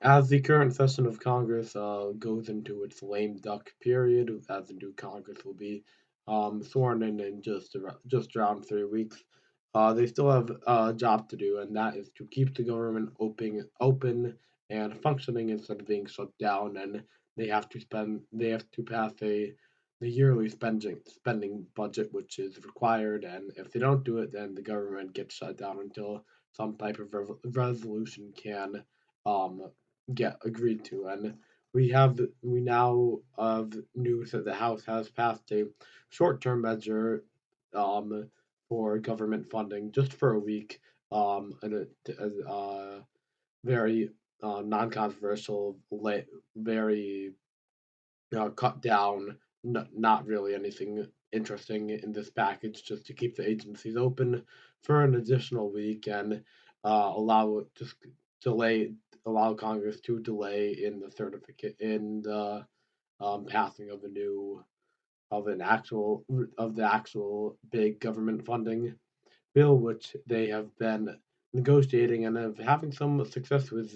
As the current session of Congress goes into its lame duck period, as the new Congress will be sworn in just around 3 weeks, they still have a job to do, and that is to keep the government open and functioning instead of being shut down. And they have to pass the yearly spending budget, which is required. And if they don't do it, then the government gets shut down until some type of resolution can um, get agreed to. And we now have news that the House has passed a short-term measure um, for government funding just for a week, and very non-controversial, very cut down. Not really anything interesting in this package, just to keep the agencies open for an additional week and just delay allow Congress to delay in the passing of a new of the actual big government funding bill, which they have been negotiating and have having some success with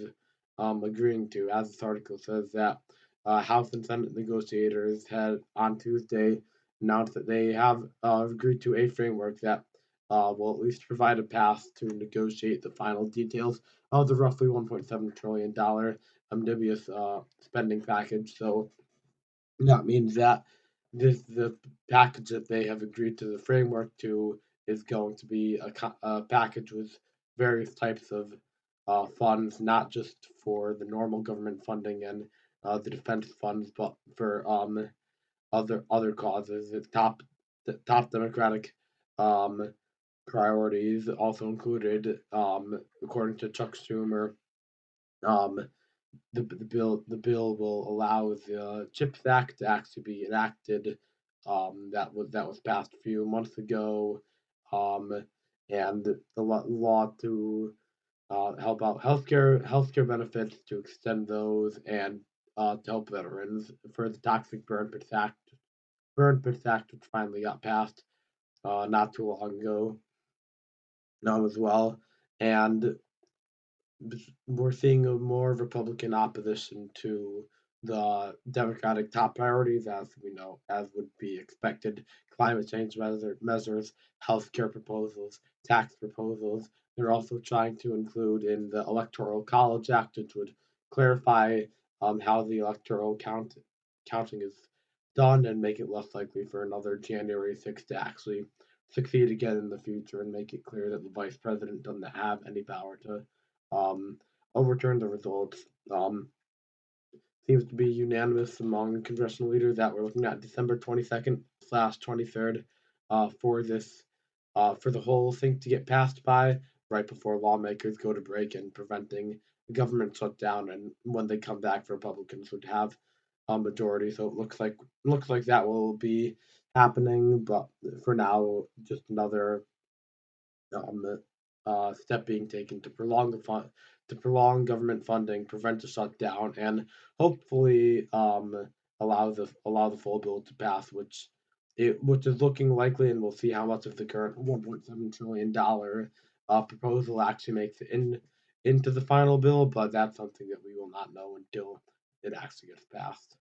agreeing to. As this article says, that House and Senate negotiators had on Tuesday announced that they have agreed to a framework that will at least provide a path to negotiate the final details of the roughly $1.7 trillion omnibus spending package. So that means that the package that they have agreed to the framework to is going to be a package with various types of funds, not just for the normal government funding and the defense funds, but for other causes. The top Democratic um, priorities also included, according to Chuck Schumer, um, the bill will allow the CHIPS Act to actually be enacted. That was passed a few months ago, um, and the law to help out healthcare benefits to extend those and to help veterans for the Toxic Burn Pits Act, which finally got passed not too long ago as well, and we're seeing a more Republican opposition to the Democratic top priorities, as we know, as would be expected: climate change measures, healthcare proposals, tax proposals. They're also trying to include in the Electoral College Act, which would clarify how the counting is done and make it less likely for another January 6th to actually succeed again in the future, and make it clear that the vice president doesn't have any power to um, overturned the results. Seems to be unanimous among congressional leaders that we're looking at December 22nd/23rd for this for the whole thing to get passed by right before lawmakers go to break and preventing the government shutdown. And when they come back, Republicans would have a majority. So it looks like that will be happening. But for now, just another um, step being taken to prolong government funding, prevent a shutdown, and hopefully allow the full bill to pass, which is looking likely, and we'll see how much of the current $1.7 trillion proposal actually makes it into the final bill. But that's something that we will not know until it actually gets passed.